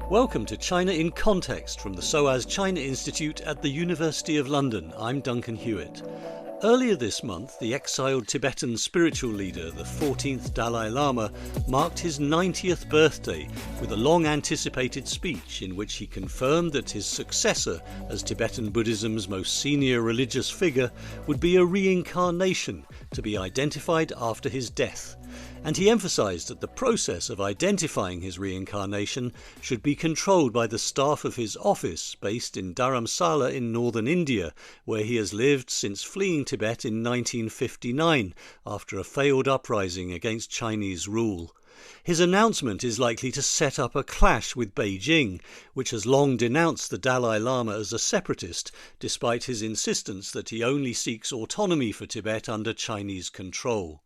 Welcome to China in Context from the SOAS China Institute at the University of London. I'm Duncan Hewitt. Earlier this month, the exiled Tibetan spiritual leader, the 14th Dalai Lama, marked his 90th birthday with a long-anticipated speech in which he confirmed that his successor as Tibetan Buddhism's most senior religious figure would be a reincarnation to be identified after his death. And he emphasised that the process of identifying his reincarnation should be controlled by the staff of his office based in Dharamsala in northern India, where he has lived since fleeing Tibet in 1959 after a failed uprising against Chinese rule. His announcement is likely to set up a clash with Beijing, which has long denounced the Dalai Lama as a separatist, despite his insistence that he only seeks autonomy for Tibet under Chinese control.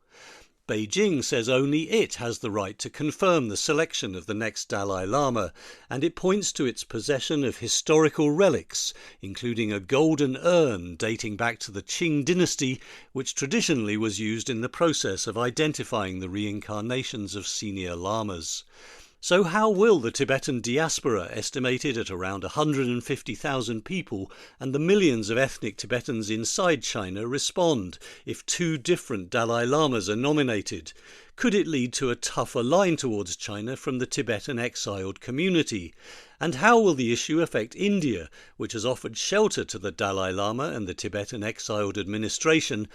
Beijing says only it has the right to confirm the selection of the next Dalai Lama, and it points to its possession of historical relics, including a golden urn dating back to the Qing dynasty, which traditionally was used in the process of identifying the reincarnations of senior lamas. So how will the Tibetan diaspora, estimated at around 150,000 people, and the millions of ethnic Tibetans inside China respond if two different Dalai Lamas are nominated? Could it lead to a tougher line towards China from the Tibetan exiled community? And how will the issue affect India, which has offered shelter to the Dalai Lama and the Tibetan exiled administration,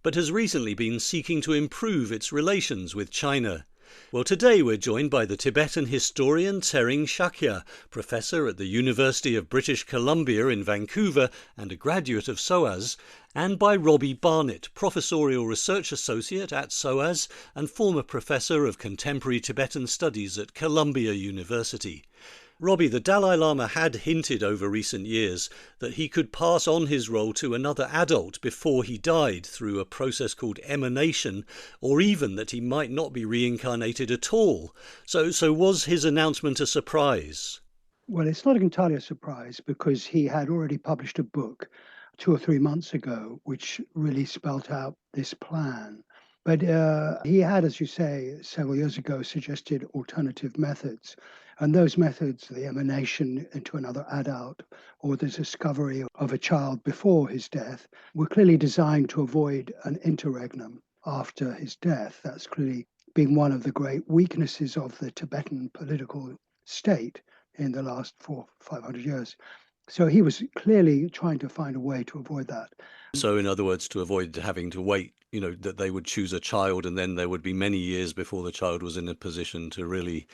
but has recently been seeking to improve its relations with China? Well, today we're joined by the Tibetan historian Tsering Shakya, professor at the University of British Columbia in Vancouver and a graduate of SOAS, and by Robbie Barnett, professorial research associate at SOAS and former professor of contemporary Tibetan studies at Columbia University. Robbie, the Dalai Lama had hinted over recent years that he could pass on his role to another adult before he died through a process called emanation, or even that he might not be reincarnated at all. So was his announcement a surprise? Well, it's not entirely a surprise because he had already published a book 2 or 3 months ago, which really spelt out this plan. But he had, as you say, several years ago suggested alternative methods. And those methods, the emanation into another adult or the discovery of a child before his death, were clearly designed to avoid an interregnum after his death. That's clearly been one of the great weaknesses of the Tibetan political state in the last 400-500 years. So he was clearly trying to find a way to avoid that. So in other words, to avoid having to wait, that they would choose a child and then there would be many years before the child was in a position to really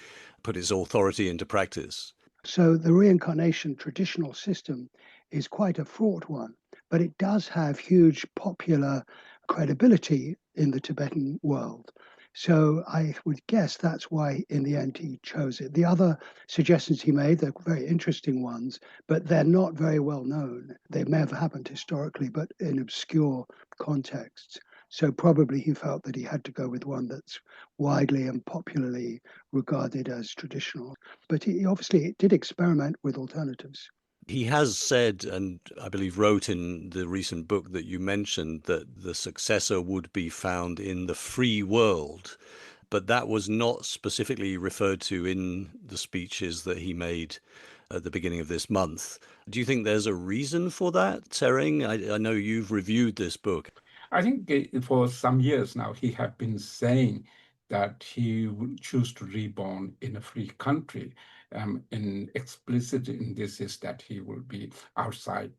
put its authority into practice. So the reincarnation traditional system is quite a fraught one, but it does have huge popular credibility in the Tibetan world. So I would guess that's why in the end he chose it. The other suggestions he made, they're very interesting ones, but they're not very well known. They may have happened historically, but in obscure contexts. So probably he felt that he had to go with one that's widely and popularly regarded as traditional. But he obviously did experiment with alternatives. He has said, and I believe wrote in the recent book that you mentioned, that the successor would be found in the free world. But that was not specifically referred to in the speeches that he made at the beginning of this month. Do you think there's a reason for that, Tsering? I know you've reviewed this book. I think for some years now, he had been saying that he would choose to reborn in a free country. And explicit in this is that he will be outside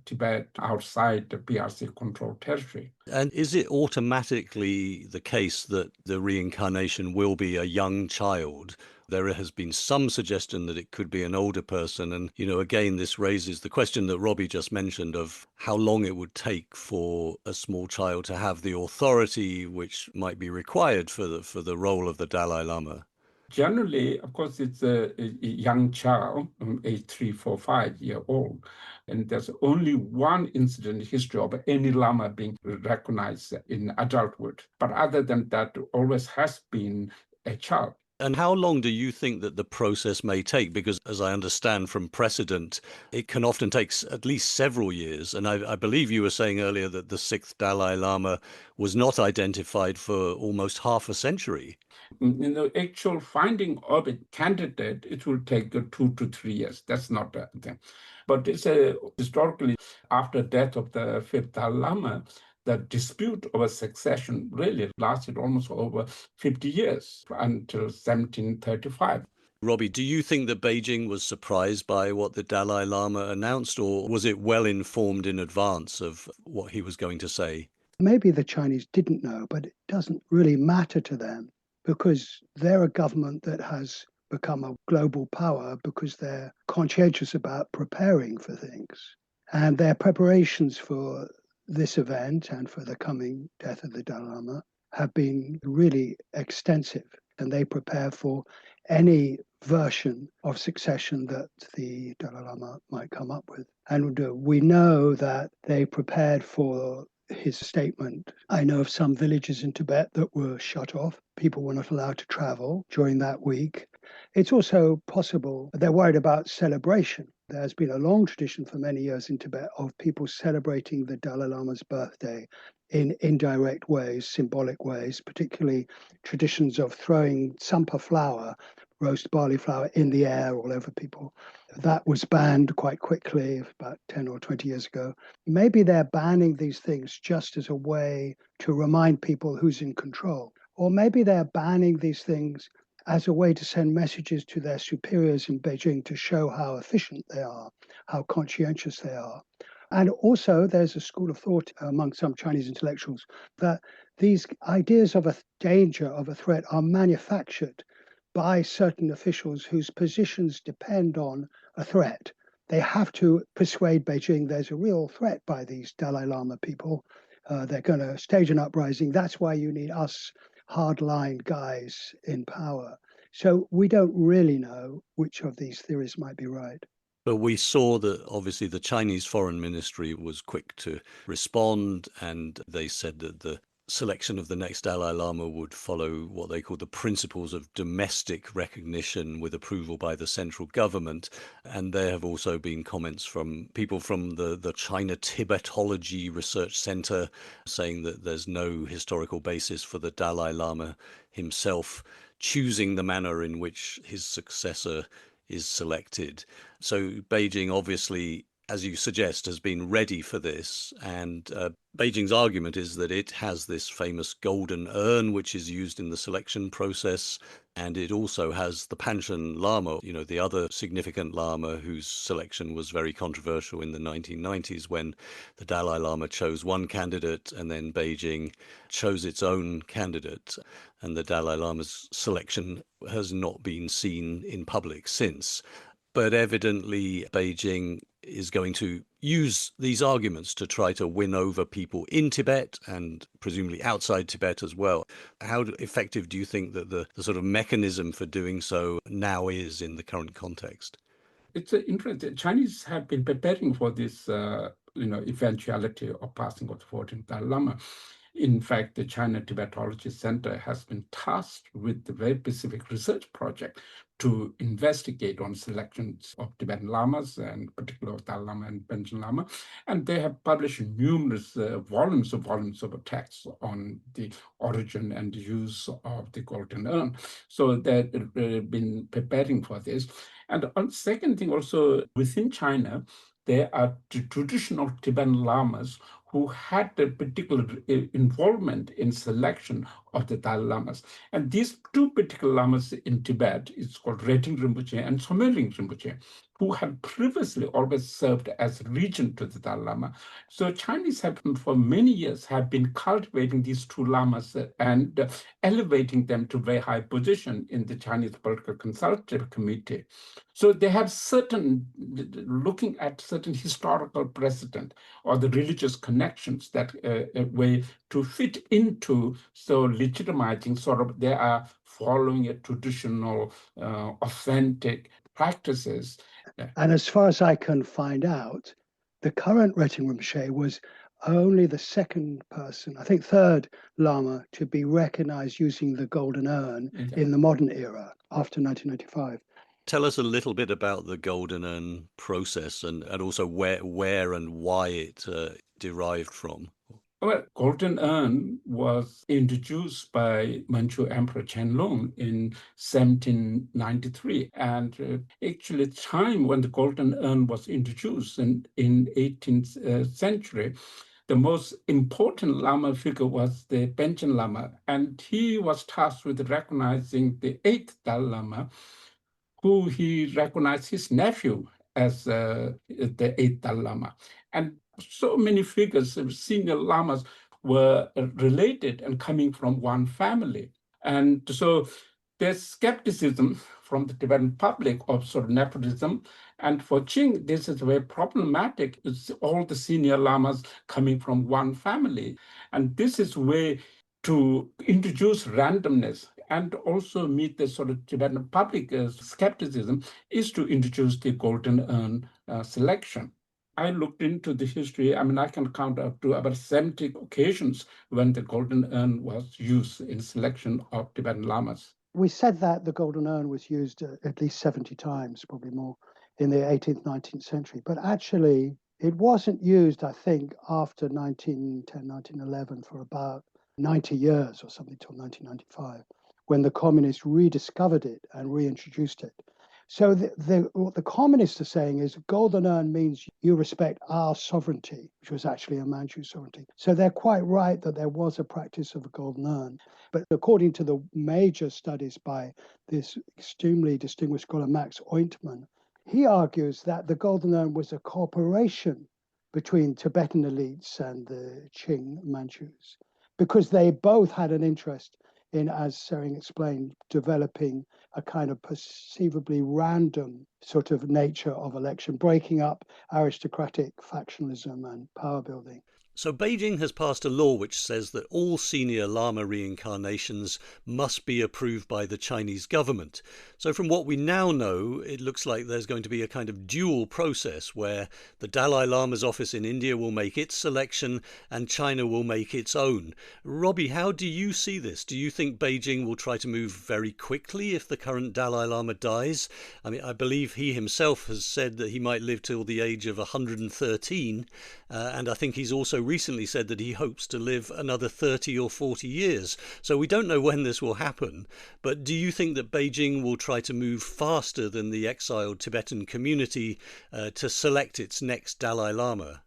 Tibet, outside the PRC-controlled territory. And is it automatically the case that the reincarnation will be a young child? There has been some suggestion that it could be an older person. And, again, this raises the question that Robbie just mentioned of how long it would take for a small child to have the authority which might be required for the role of the Dalai Lama. Generally, of course, it's a young child, age 3, 4, 5-year-old. And there's only one incident in history of any Lama being recognized in adulthood. But other than that, always has been a child. And how long do you think that the process may take? Because as I understand from precedent, it can often take at least several years. And I believe you were saying earlier that the sixth Dalai Lama was not identified for almost half a century. In the actual finding of a candidate, it will take 2 to 3 years. That's not a thing. But it's historically, after death of the fifth Dalai Lama, the dispute over succession really lasted almost over 50 years until 1735. Robbie, do you think that Beijing was surprised by what the Dalai Lama announced, or was it well informed in advance of what he was going to say? Maybe the Chinese didn't know, but it doesn't really matter to them because they're a government that has become a global power because they're conscientious about preparing for things. And their preparations for this event and for the coming death of the Dalai Lama have been really extensive. And they prepare for any version of succession that the Dalai Lama might come up with. And we know that they prepared for his statement. I know of some villages in Tibet that were shut off. People were not allowed to travel during that week. It's also possible they're worried about celebration. There's been a long tradition for many years in Tibet of people celebrating the Dalai Lama's birthday in indirect ways, symbolic ways, particularly traditions of throwing tsampa flour, roast barley flour, in the air all over people. That was banned quite quickly about 10 or 20 years ago. Maybe they're banning these things just as a way to remind people who's in control. Or maybe they're banning these things as a way to send messages to their superiors in Beijing to show how efficient they are, how conscientious they are. And also, there's a school of thought among some Chinese intellectuals that these ideas of a danger, of a threat, are manufactured by certain officials whose positions depend on a threat. They have to persuade Beijing there's a real threat by these Dalai Lama people. They're going to stage an uprising. That's why you need us hardline guys in power. So we don't really know which of these theories might be right. But we saw that obviously the Chinese Foreign Ministry was quick to respond, and they said that the selection of the next Dalai Lama would follow what they call the principles of domestic recognition with approval by the central government. And there have also been comments from people from the China Tibetology Research Center saying that there's no historical basis for the Dalai Lama himself choosing the manner in which his successor is selected. So Beijing obviously, as you suggest, has been ready for this. And Beijing's argument is that it has this famous golden urn, which is used in the selection process. And it also has the Panchen Lama, the other significant Lama whose selection was very controversial in the 1990s when the Dalai Lama chose one candidate and then Beijing chose its own candidate. And the Dalai Lama's selection has not been seen in public since. But evidently, Beijing is going to use these arguments to try to win over people in Tibet and presumably outside Tibet as well. How effective do you think that the sort of mechanism for doing so now is in the current context? It's interesting. Chinese have been preparing for this, eventuality of passing of the 14th Dalai Lama. In fact, the China Tibetology Center has been tasked with a very specific research project to investigate on selections of Tibetan Lamas, and particularly Dalai Lama and Panchen Lama. And they have published numerous volumes of texts on the origin and use of the golden urn. So they've been preparing for this. And on second thing also, within China, there are traditional Tibetan Lamas who had a particular involvement in selection of the Dalai Lamas. And these two particular Lamas in Tibet, it's called Reting Rinpoche and Someling Rinpoche, who had previously always served as regent to the Dalai Lama. So Chinese have, for many years, have been cultivating these two Lamas and elevating them to very high position in the Chinese Political Consultative Committee. So they have looking at certain historical precedent or the religious connections that way to fit into, so legitimizing sort of they are following a traditional, authentic practices. And as far as I can find out, the current Reting Rinpoche was only the second person, I think third Lama, to be recognized using the golden urn in the modern era after 1995. Tell us a little bit about the golden urn process and also where and why it derived from. Well, golden urn was introduced by Manchu Emperor Qianlong in 1793. And actually, the time when the golden urn was introduced in 18th century, the most important Lama figure was the Beijing Lama. And he was tasked with recognizing the 8th Dalai Lama, who he recognized his nephew as the 8th Dalai Lama. And so many figures, senior lamas, were related and coming from one family. And so there's skepticism from the Tibetan public of sort of nepotism. And for Qing, this is very problematic. It's all the senior lamas coming from one family. And this is where to introduce randomness and also meet the sort of Tibetan public skepticism is to introduce the golden urn selection. I looked into the history. I mean, I can count up to about 70 occasions when the golden urn was used in selection of Tibetan lamas. We said that the golden urn was used at least 70 times, probably more, in the 18th, 19th century. But actually, it wasn't used, I think, after 1910, 1911 for about 90 years or something till 1995, when the communists rediscovered it and reintroduced it. So what the communists are saying is golden urn means you respect our sovereignty, which was actually a Manchu sovereignty. So they're quite right that there was a practice of a golden urn. But according to the major studies by this extremely distinguished scholar Max Ointman, he argues that the golden urn was a cooperation between Tibetan elites and the Qing Manchus, because they both had an interest in, as Tsering explained, developing a kind of perceivably random sort of nature of election, breaking up aristocratic factionalism and power building. So Beijing has passed a law which says that all senior Lama reincarnations must be approved by the Chinese government. So from what we now know, it looks like there's going to be a kind of dual process where the Dalai Lama's office in India will make its selection and China will make its own. Robbie, how do you see this? Do you think Beijing will try to move very quickly if the current Dalai Lama dies? I mean, I believe he himself has said that he might live till the age of 113, and I think he's also recently said that he hopes to live another 30 or 40 years. So we don't know when this will happen. But do you think that Beijing will try to move faster than the exiled Tibetan community to select its next Dalai Lama?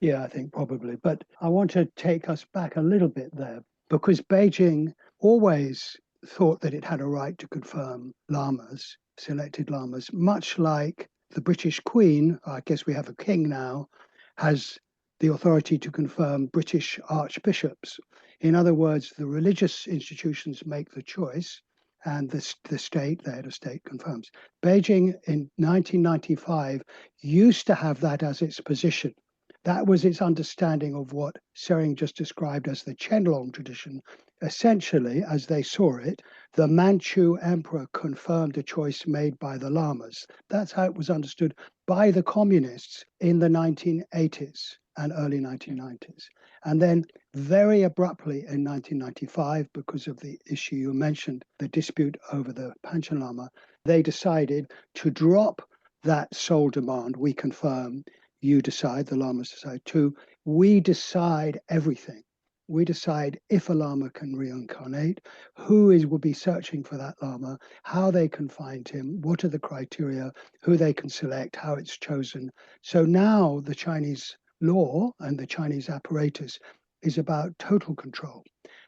Yeah, I think probably. But I want to take us back a little bit there, because Beijing always thought that it had a right to confirm lamas, selected lamas, much like the British Queen, I guess we have a king now, has the authority to confirm British archbishops. In other words, the religious institutions make the choice and the state, the head of state, confirms. Beijing in 1995 used to have that as its position. That was its understanding of what Tsering just described as the Qianlong tradition. Essentially, as they saw it, the Manchu emperor confirmed a choice made by the lamas. That's how it was understood by the communists in the 1980s and early 1990s. And then very abruptly in 1995, because of the issue you mentioned, the dispute over the Panchen Lama, they decided to drop that sole demand, we confirm, you decide, the lamas decide, to we decide everything. We decide if a lama can reincarnate, will be searching for that lama, how they can find him, what are the criteria, who they can select, how it's chosen. So now the Chinese law and the Chinese apparatus is about total control.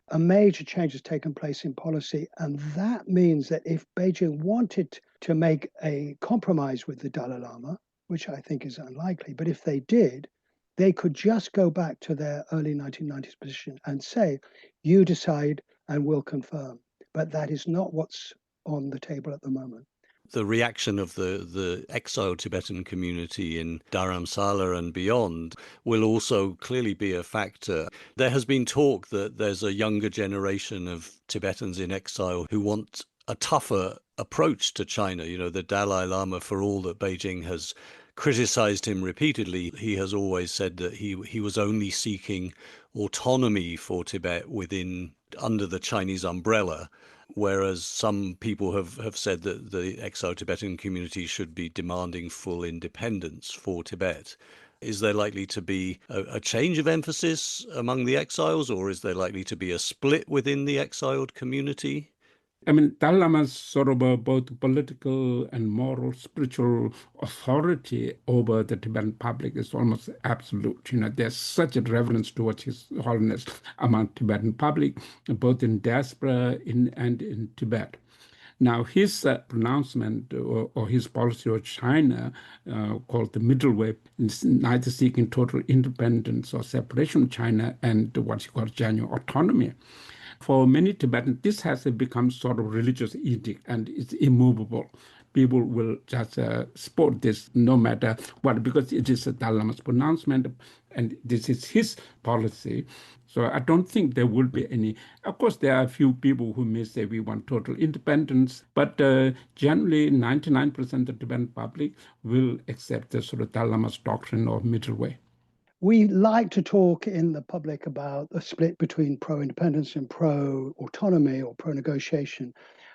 A major change has taken place in policy, and that means that if Beijing wanted to make a compromise with the Dalai Lama, which I think is unlikely, but if they did, they could just go back to their early 1990s position and say, you decide and we'll confirm. But that is not what's on the table at the moment. The reaction of the exiled Tibetan community in Dharamsala and beyond will also clearly be a factor. There has been talk that there's a younger generation of Tibetans in exile who want a tougher approach to China. You know, the Dalai Lama, for all that Beijing has criticized him repeatedly, he has always said that he was only seeking autonomy for Tibet under the Chinese umbrella, whereas some people have said that the exiled Tibetan community should be demanding full independence for Tibet. Is there likely to be a change of emphasis among the exiles, or is there likely to be a split within the exiled community? I mean, Dalai Lama's sort of both political and moral, spiritual authority over the Tibetan public is almost absolute. There's such a reverence towards His Holiness among Tibetan public, both in diaspora and in Tibet. Now, his pronouncement or his policy of China, called the middle way, is neither seeking total independence or separation of China and what he calls genuine autonomy. For many Tibetans, this has become sort of religious edict and it's immovable. People will just support this no matter what, because it is a Dalai Lama's pronouncement and this is his policy. So I don't think there will be any. Of course, there are a few people who may say we want total independence, but generally 99% of the Tibetan public will accept the sort of Dalai Lama's doctrine of middle way. We like to talk in the public about the split between pro-independence and pro-autonomy or pro-negotiation,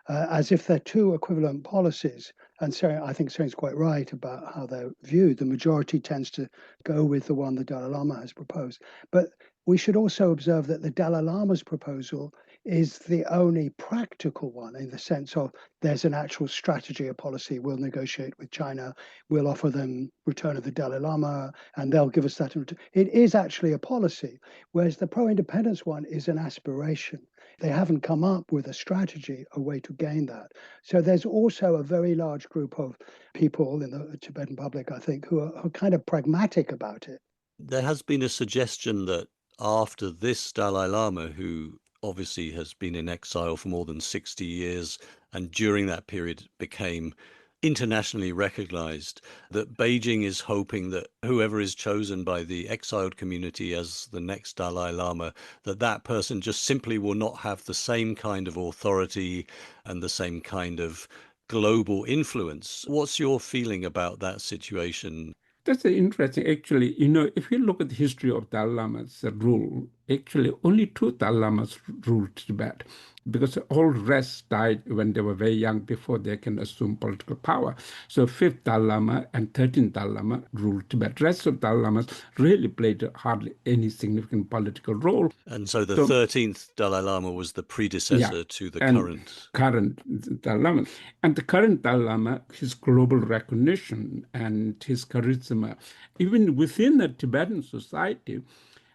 as if they're two equivalent policies. And so I think Tsering's quite right about how they're viewed. The majority tends to go with the one the Dalai Lama has proposed. But we should also observe that the Dalai Lama's proposal is the only practical one, in the sense of there's an actual strategy, a policy. We'll negotiate with China, we'll offer them return of the Dalai Lama, and they'll give us that in return. It is actually a policy, whereas the pro-independence one is an aspiration. They haven't come up with a strategy, a way to gain that. So there's also a very large group of people in the Tibetan public, I think, who are kind of pragmatic about it. There has been a suggestion that after this Dalai Lama, who obviously has been in exile for more than 60 years, and during that period became internationally recognized, that Beijing is hoping that whoever is chosen by the exiled community as the next Dalai Lama, that person just simply will not have the same kind of authority and the same kind of global influence. What's your feeling about that situation? That's interesting. Actually, if you look at the history of Dalai Lama's rule, actually only two Dalai Lamas ruled Tibet, because all rest died when they were very young before they can assume political power. So 5th Dalai Lama and 13th Dalai Lama ruled Tibet. The rest of Dalai Lamas really played hardly any significant political role. And so the 13th Dalai Lama was the predecessor to the current Dalai Lama. And the current Dalai Lama, his global recognition and his charisma, even within the Tibetan society,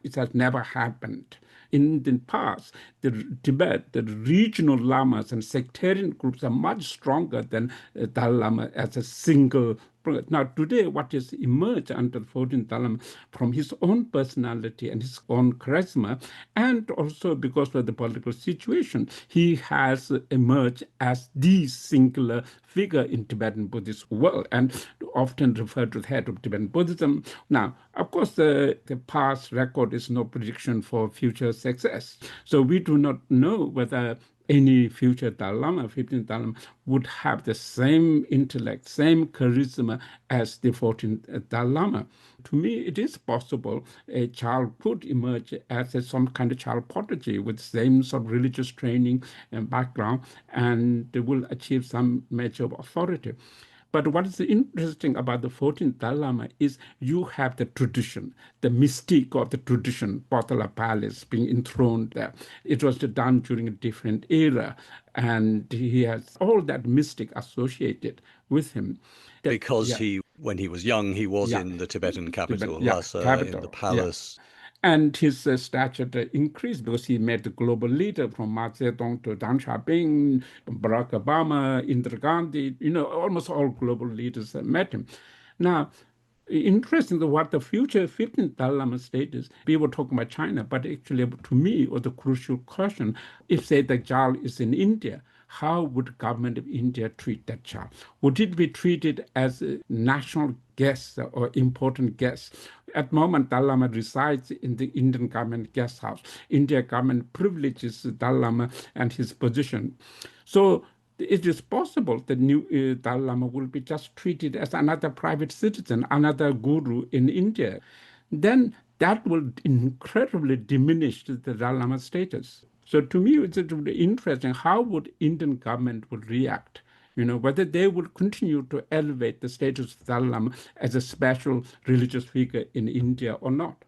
it has never happened. In the past, Tibet, the regional lamas and sectarian groups are much stronger than Dalai Lama as a single. Now, today, what has emerged under the 14th Dalai Lama from his own personality and his own charisma, and also because of the political situation, he has emerged as the singular figure in Tibetan Buddhist world and often referred to the head of Tibetan Buddhism. Now, of course, the past record is no prediction for future success. So we do not know whether any future Dalai Lama, 15th Dalai Lama, would have the same intellect, same charisma as the 14th Dalai Lama. To me, it is possible a child could emerge as some kind of child prodigy with same sort of religious training and background, and they will achieve some measure of authority. But what is interesting about the 14th Dalai Lama is you have the tradition, the mystique of the tradition, Potala Palace being enthroned there. It was done during a different era, and he has all that mystic associated with him. Because when he was young, he was in the Tibetan capital, Lhasa, in the palace. Yeah. And his stature increased because he met the global leader from Mao Zedong to Deng Xiaoping, Barack Obama, Indira Gandhi, almost all global leaders met him. Now, interesting what the future 15th Dalai Lama status, people talking about China, but actually to me was the crucial question. If, say, the child is in India, how would the government of India treat that child? Would it be treated as a national guest or important guest? At the moment, Dalai Lama resides in the Indian government guest house. India government privileges Dalai Lama and his position. So it is possible the new Dalai Lama will be just treated as another private citizen, another guru in India. Then that will incredibly diminish the Dalai Lama status. So to me, it's really interesting how would Indian government would react. Whether they will continue to elevate the status of Dalai Lama as a special religious figure in India or not.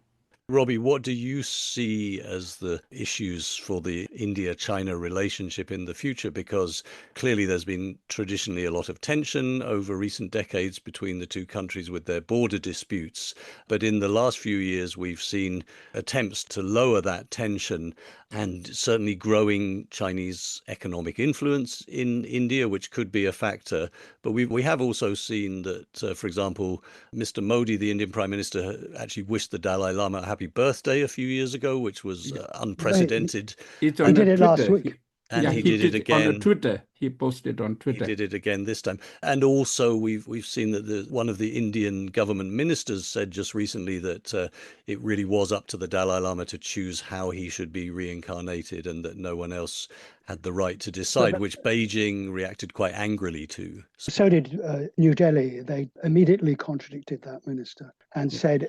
Robbie, what do you see as the issues for the India-China relationship in the future? Because clearly there's been traditionally a lot of tension over recent decades between the two countries with their border disputes. But in the last few years, we've seen attempts to lower that tension and certainly growing Chinese economic influence in India, which could be a factor. But we have also seen that, for example, Mr. Modi, the Indian Prime Minister, actually wished the Dalai Lama a happy birthday a few years ago, which was unprecedented. It's He on did it last Twitter. week. And Yeah, he did it on again. Twitter. He posted on Twitter. He did it again this time. And also we've seen that one of the Indian government ministers said just recently that it really was up to the Dalai Lama to choose how he should be reincarnated and that no one else had the right to decide, which Beijing reacted quite angrily to. So did New Delhi. They immediately contradicted that minister and said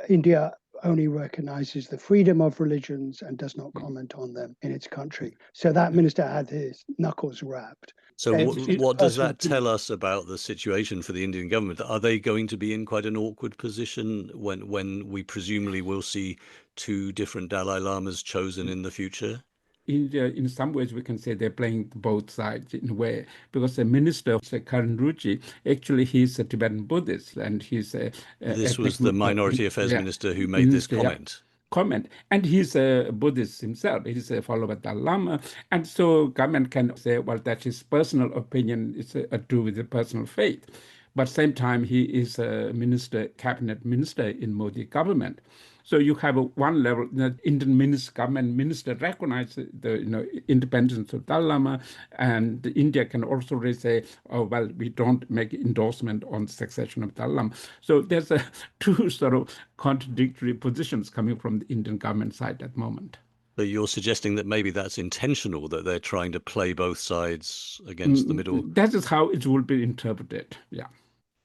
India only recognizes the freedom of religions and does not comment on them in its country. So that minister had his knuckles rapped. So what does that tell us about the situation for the Indian government? Are they going to be in quite an awkward position when we presumably will see two different Dalai Lamas chosen in the future? India, in some ways, we can say they're playing both sides in a way, because the minister, Karan Ruchi, actually he's a Tibetan Buddhist, and he's a this was the Minority Affairs Minister who made this comment. And he's a Buddhist himself. He's a follower of Dalai Lama. And so government can say, well, that's his personal opinion. It's to do with the personal faith. But same time, he is a cabinet minister in Modi government. So you have one level, the Indian government minister recognize the independence of Dalai Lama, and India can also really say, oh, well, we don't make endorsement on succession of Dalai Lama. So there's two sort of contradictory positions coming from the Indian government side at the moment. So you're suggesting that maybe that's intentional, that they're trying to play both sides against the middle? That is how it will be interpreted, yeah.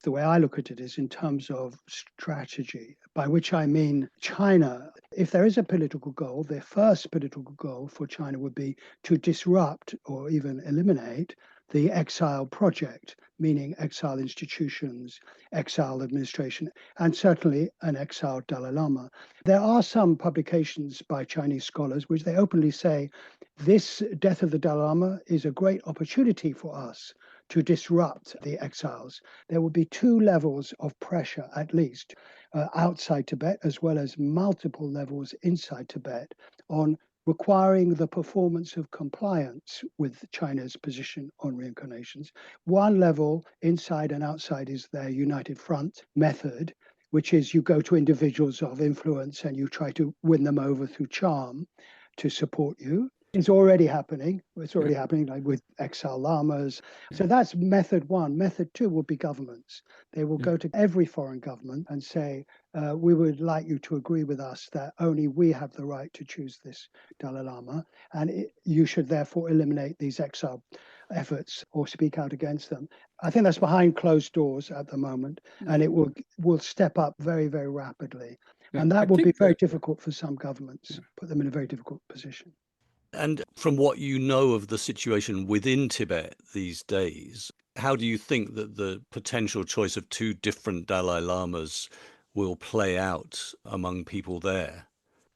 The way I look at it is in terms of strategy, by which I mean China. If there is a political goal, their first political goal for China would be to disrupt or even eliminate the exile project, meaning exile institutions, exile administration, and certainly an exiled Dalai Lama. There are some publications by Chinese scholars which they openly say this death of the Dalai Lama is a great opportunity for us to disrupt the exiles. There will be two levels of pressure, at least, outside Tibet, as well as multiple levels inside Tibet, on requiring the performance of compliance with China's position on reincarnations. One level, inside and outside, is their united front method, which is you go to individuals of influence and you try to win them over through charm to support you. It's already happening. It's already happening, like with exiled lamas. So that's method one. Method two will be governments. They will go to every foreign government and say, we would like you to agree with us that only we have the right to choose this Dalai Lama, and you should therefore eliminate these exile efforts or speak out against them. I think that's behind closed doors at the moment, and it will step up very, very rapidly. And that will be very difficult for some governments, put them in a very difficult position. And from what you know of the situation within Tibet these days, how do you think that the potential choice of two different Dalai Lamas will play out among people there?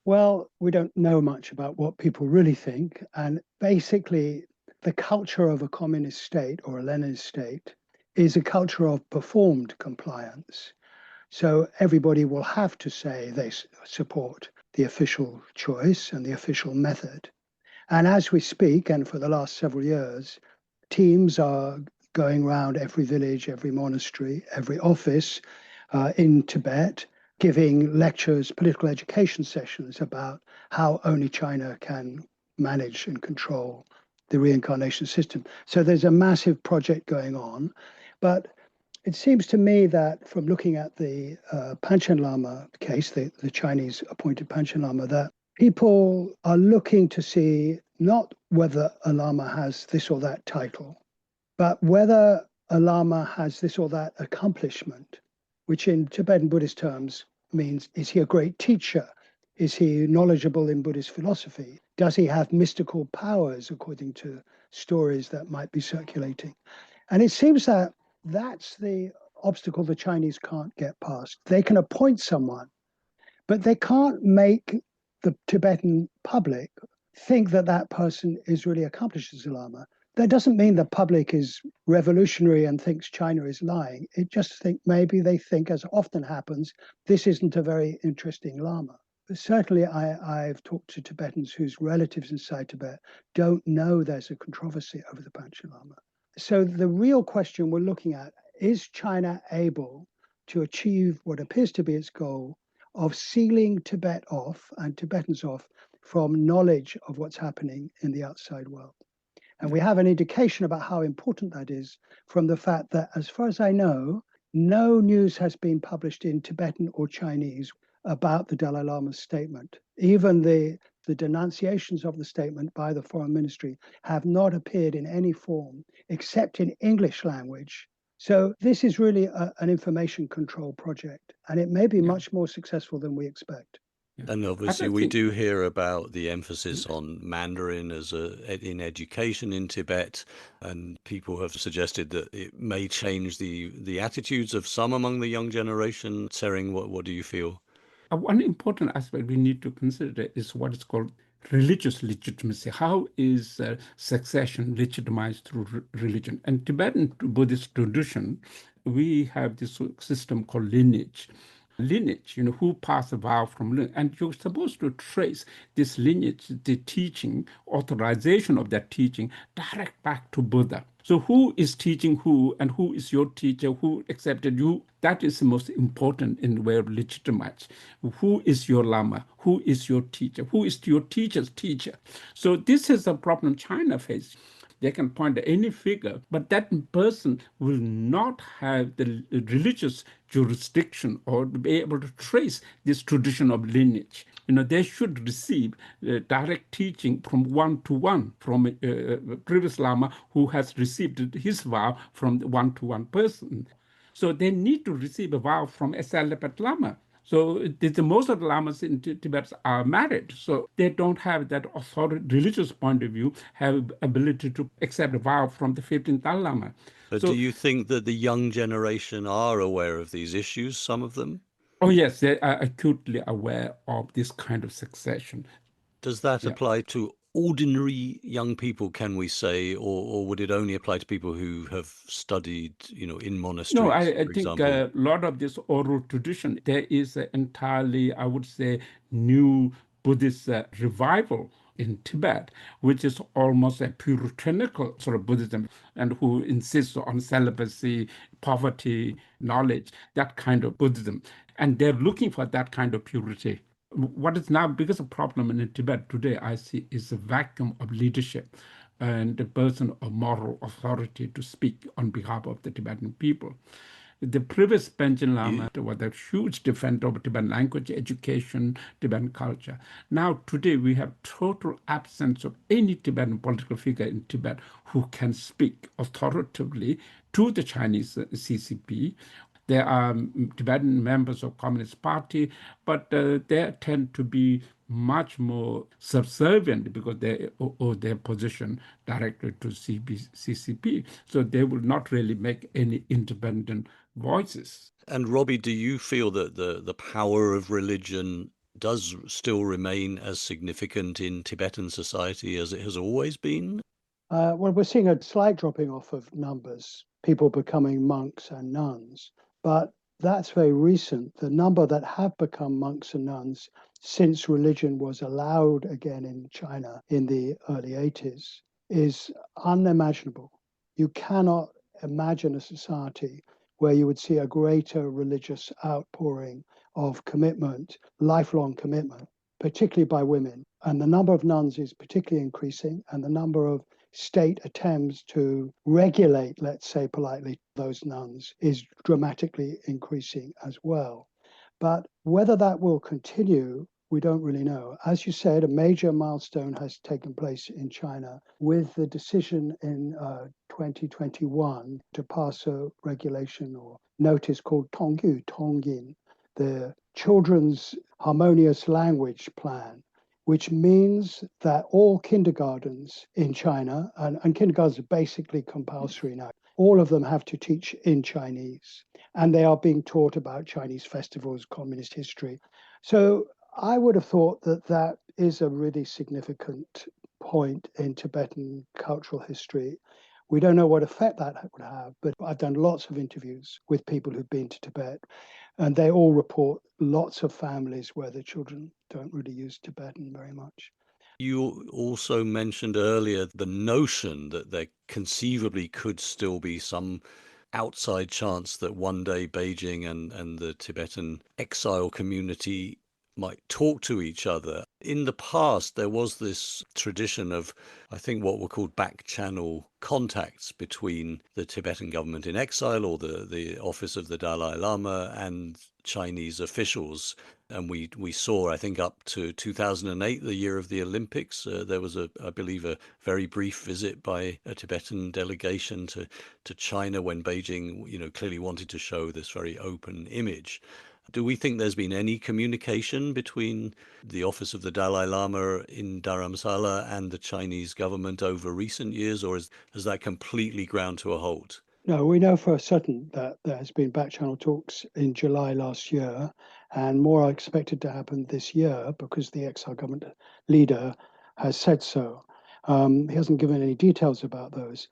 Well, we don't know much about what people really think. And basically, the culture of a communist state or a Leninist state is a culture of performed compliance. So everybody will have to say they support the official choice and the official method. And as we speak, and for the last several years, teams are going around every village, every monastery, every office in Tibet, giving lectures, political education sessions about how only China can manage and control the reincarnation system. So there's a massive project going on. But it seems to me that from looking at the Panchen Lama case, the Chinese appointed Panchen Lama, that people are looking to see not whether a Lama has this or that title, But whether a Lama has this or that accomplishment, which in Tibetan Buddhist terms means, is he a great teacher? Is he knowledgeable in Buddhist philosophy? Does he have mystical powers, according to stories that might be circulating? And it seems that that's the obstacle the Chinese can't get past. They can appoint someone, but they can't make the Tibetan public think that that person is really accomplished as a Lama. That doesn't mean the public is revolutionary and thinks China is lying. It just maybe they think, as often happens, this isn't a very interesting Lama. But certainly, I've talked to Tibetans whose relatives inside Tibet don't know there's a controversy over the Panchen Lama. So the real question we're looking at, is China able to achieve what appears to be its goal of sealing Tibet off and Tibetans off from knowledge of what's happening in the outside world? And we have an indication about how important that is from the fact that, as far as I know, no news has been published in Tibetan or Chinese about the Dalai Lama's statement. Even the denunciations of the statement by the foreign ministry have not appeared in any form except in English language. So this is really an information control project, and it may be much more successful than we expect. And obviously, we do hear about the emphasis on Mandarin in education in Tibet, and people have suggested that it may change the attitudes of some among the young generation. Tsering, what do you feel? One important aspect we need to consider is what is called religious legitimacy. How is succession legitimized through religion? And Tibetan Buddhist tradition, we have this system called lineage. Lineage, who passed a vow from lineage, and you're supposed to trace this lineage, the teaching, authorization of that teaching, direct back to Buddha. So who is teaching who, and who is your teacher, who accepted you? That is the most important in the way of legitimize. Who is your Lama? Who is your teacher? Who is your teacher's teacher? So this is a problem China faces. They can point to any figure, but that person will not have the religious jurisdiction or be able to trace this tradition of lineage. They should receive direct teaching from one-to-one from a previous Lama who has received his vow from the one-to-one person. So they need to receive a vow from a celibaate Lama. So most of the lamas in Tibet are married, so they don't have that religious point of view, have ability to accept a vow from the 15th Dalai Lama. But do you think that the young generation are aware of these issues, some of them? Oh, yes, they are acutely aware of this kind of succession. Does that apply to ordinary young people, can we say, or would it only apply to people who have studied, in monasteries? No, I think a lot of this oral tradition, there is an entirely, I would say, new Buddhist revival in Tibet, which is almost a puritanical sort of Buddhism, and who insists on celibacy, poverty, knowledge, that kind of Buddhism. And they're looking for that kind of purity. What is now biggest problem in Tibet today, I see, is a vacuum of leadership and the person of moral authority to speak on behalf of the Tibetan people. The previous Panchen Lama was a huge defender of Tibetan language, education, Tibetan culture. Now, today, we have total absence of any Tibetan political figure in Tibet who can speak authoritatively to the Chinese CCP. There are Tibetan members of Communist Party, but they tend to be much more subservient because they owe their position directly to CCP. So they will not really make any independent voices. And Robbie, do you feel that the power of religion does still remain as significant in Tibetan society as it has always been? Well, we're seeing a slight dropping off of numbers, people becoming monks and nuns. But that's very recent. The number that have become monks and nuns since religion was allowed again in China in the early 80s is unimaginable. You cannot imagine a society where you would see a greater religious outpouring of commitment, lifelong commitment, particularly by women. And the number of nuns is particularly increasing, and the number of state attempts to regulate, let's say politely, those nuns is dramatically increasing as well. But whether that will continue, we don't really know. As you said, a major milestone has taken place in China with the decision in 2021 to pass a regulation or notice called Tongyu, Tongyin, the Children's Harmonious Language Plan, which means that all kindergartens in China, and kindergartens are basically compulsory now, all of them have to teach in Chinese. And they are being taught about Chinese festivals, communist history. So I would have thought that that is a really significant point in Tibetan cultural history. We don't know what effect that would have, but I've done lots of interviews with people who've been to Tibet, and they all report lots of families where the children don't really use Tibetan very much. You also mentioned earlier the notion that there conceivably could still be some outside chance that one day Beijing and the Tibetan exile community might talk to each other. In the past, there was this tradition of, I think, what were called back channel contacts between the Tibetan government in exile or the office of the Dalai Lama and Chinese officials. And we saw, I think, up to 2008, the year of the Olympics, there was, I believe, a very brief visit by a Tibetan delegation to China when Beijing, clearly wanted to show this very open image. Do we think there's been any communication between the office of the Dalai Lama in Dharamsala and the Chinese government over recent years, or has that completely ground to a halt? No, we know for certain that there has been back-channel talks in July last year, and more are expected to happen this year because the exile government leader has said so. He hasn't given any details about those.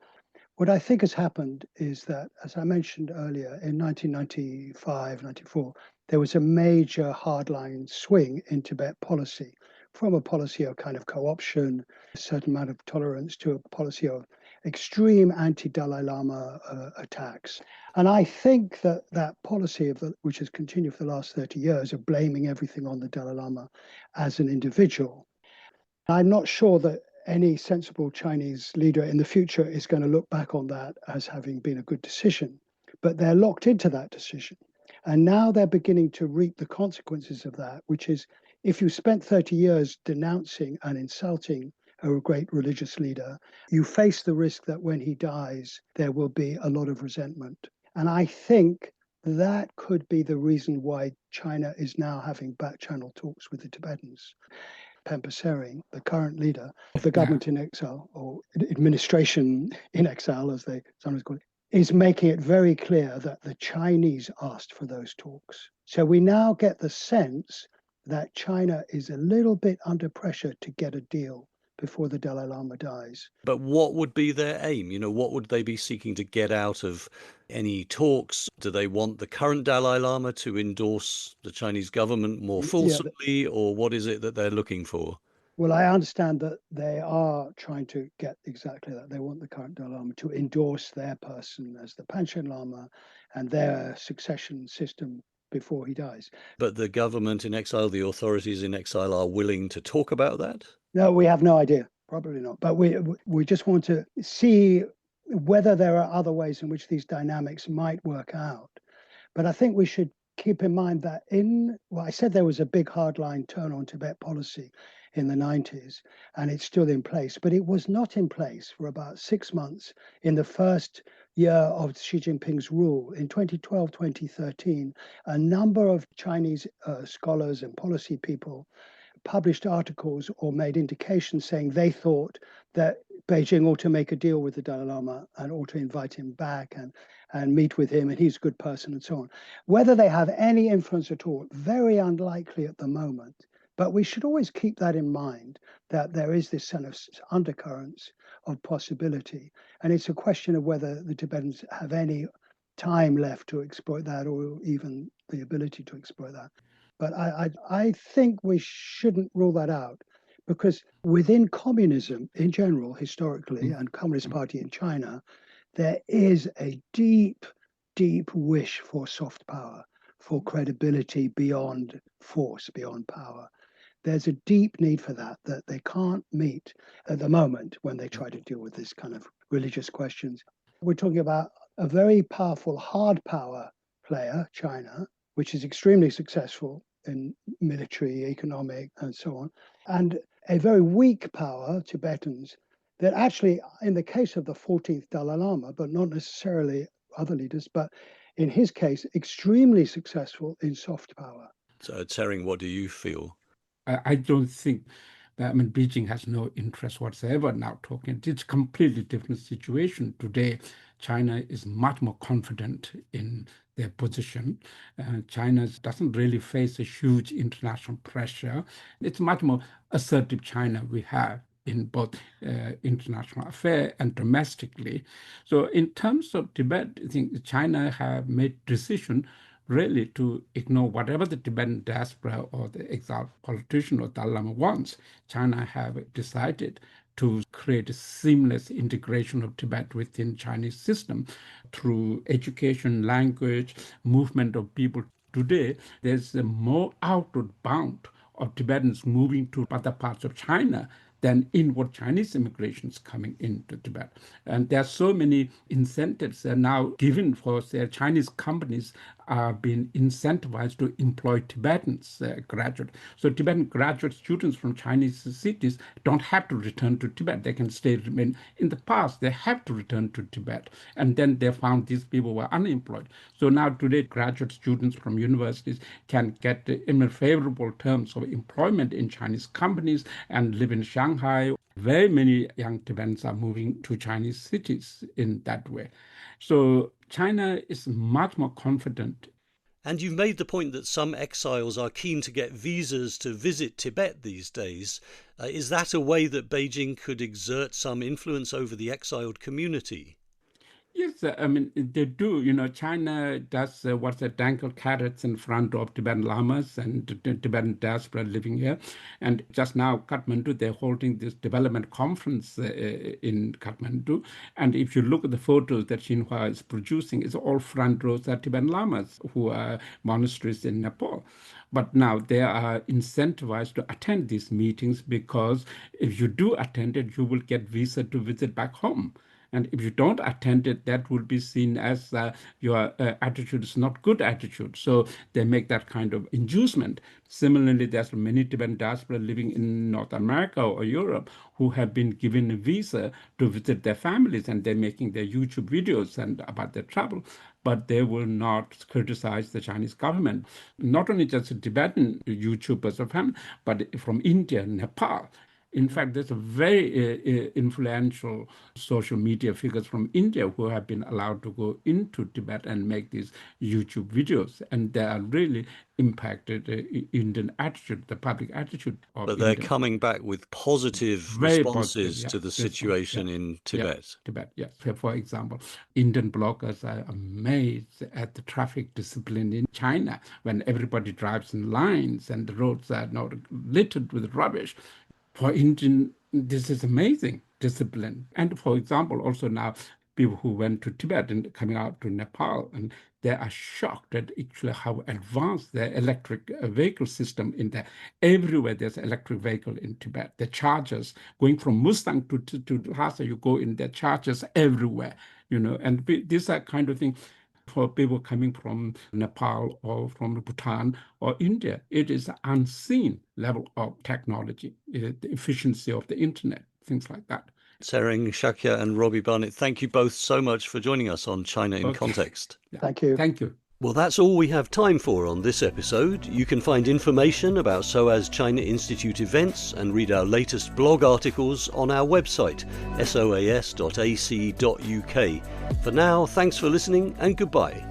What I think has happened is that, as I mentioned earlier, in 1995, 94, there was a major hardline swing in Tibet policy from a policy of kind of co-option, a certain amount of tolerance, to a policy of extreme anti-Dalai Lama attacks. And I think that that policy, which has continued for the last 30 years, of blaming everything on the Dalai Lama as an individual, I'm not sure that any sensible Chinese leader in the future is going to look back on that as having been a good decision. But they're locked into that decision. And now they're beginning to reap the consequences of that, which is if you spent 30 years denouncing and insulting a great religious leader, you face the risk that when he dies, there will be a lot of resentment. And I think that could be the reason why China is now having back-channel talks with the Tibetans. Pemba Tsering, the current leader of the government in exile, or administration in exile, as they sometimes call it, is making it very clear that the Chinese asked for those talks. So we now get the sense that China is a little bit under pressure to get a deal before the Dalai Lama dies. But what would be their aim? What would they be seeking to get out of any talks? Do they want the current Dalai Lama to endorse the Chinese government more fulsomely, or what is it that they're looking for? Well, I understand that they are trying to get exactly that. They want the current Dalai Lama to endorse their person as the Panchen Lama and their succession system before he dies. But the government in exile, the authorities in exile, are willing to talk about that? No, we have no idea. Probably not. But we just want to see whether there are other ways in which these dynamics might work out. But I think we should keep in mind that I said there was a big hardline turn on Tibet policy in the 90s, and it's still in place, but it was not in place for about 6 months in the first year of Xi Jinping's rule. In 2012, 2013, a number of Chinese scholars and policy people published articles or made indications saying they thought that Beijing ought to make a deal with the Dalai Lama and ought to invite him back and meet with him, and he's a good person and so on. Whether they have any influence at all, very unlikely at the moment. But we should always keep that in mind, that there is this kind of undercurrents of possibility. And it's a question of whether the Tibetans have any time left to exploit that or even the ability to exploit that. But I think we shouldn't rule that out, because within communism in general, historically, and Communist Party in China, there is a deep, deep wish for soft power, for credibility beyond force, beyond power. There's a deep need for that they can't meet at the moment when they try to deal with this kind of religious questions. We're talking about a very powerful hard power player, China, which is extremely successful in military, economic, and so on, and a very weak power, Tibetans, that actually, in the case of the 14th Dalai Lama, but not necessarily other leaders, but in his case, extremely successful in soft power. So, Tsering, what do you feel? I don't think that, Beijing has no interest whatsoever now talking. It's a completely different situation. Today, China is much more confident in their position. China doesn't really face a huge international pressure. It's much more assertive China we have in both international affairs and domestically. So in terms of Tibet, I think China have made decision really to ignore whatever the Tibetan diaspora or the exiled politician or Dalai Lama wants. China have decided to create a seamless integration of Tibet within Chinese system through education, language, movement of people. Today, there's a more outward bound of Tibetans moving to other parts of China than inward Chinese immigrations coming into Tibet. And there are so many incentives that are now given for their Chinese companies are being incentivized to employ Tibetans graduates. So Tibetan graduate students from Chinese cities don't have to return to Tibet. They can remain. In the past, they have to return to Tibet. And then they found these people were unemployed. So now today, graduate students from universities can get in favorable terms of employment in Chinese companies and live in Shanghai. Very many young Tibetans are moving to Chinese cities in that way. So China is much more confident. And you've made the point that some exiles are keen to get visas to visit Tibet these days. Is that a way that Beijing could exert some influence over the exiled community? Yes, they do. China does what's the dangle carrots in front of Tibetan Lamas and Tibetan diaspora living here. And just now, Kathmandu, they're holding this development conference in Kathmandu. And if you look at the photos that Xinhua is producing, it's all front rows are Tibetan Lamas who are monasteries in Nepal. But now they are incentivized to attend these meetings because if you do attend it, you will get visa to visit back home. And if you don't attend it, that will be seen as your attitude is not good attitude. So they make that kind of inducement. Similarly, there's many Tibetan diaspora living in North America or Europe who have been given a visa to visit their families, and they're making their YouTube videos and about their travel. But they will not criticize the Chinese government. Not only just the Tibetan YouTubers of family, but from India, Nepal. In fact, there's a very influential social media figures from India who have been allowed to go into Tibet and make these YouTube videos, and they are really impacted Indian attitude, the public attitude of But they're India. coming back with positive Very responses positive, to the situation in Tibet. Tibet, yes. For example, Indian bloggers are amazed at the traffic discipline in China when everybody drives in lines and the roads are not littered with rubbish. For Indian, this is amazing discipline. And for example, also now people who went to Tibet and coming out to Nepal, and they are shocked at actually how advanced the electric vehicle system in there. Everywhere there's electric vehicle in Tibet. The chargers going from Mustang to Lhasa, you go in, there chargers everywhere, and these are kind of things. For people coming from Nepal or from Bhutan or India, it is an unseen level of technology, the efficiency of the internet, things like that. Tsering Shakya and Robbie Barnett, thank you both so much for joining us on China in Context. Yeah. Thank you. Thank you. Well, that's all we have time for on this episode. You can find information about SOAS China Institute events and read our latest blog articles on our website, soas.ac.uk. For now, thanks for listening and goodbye.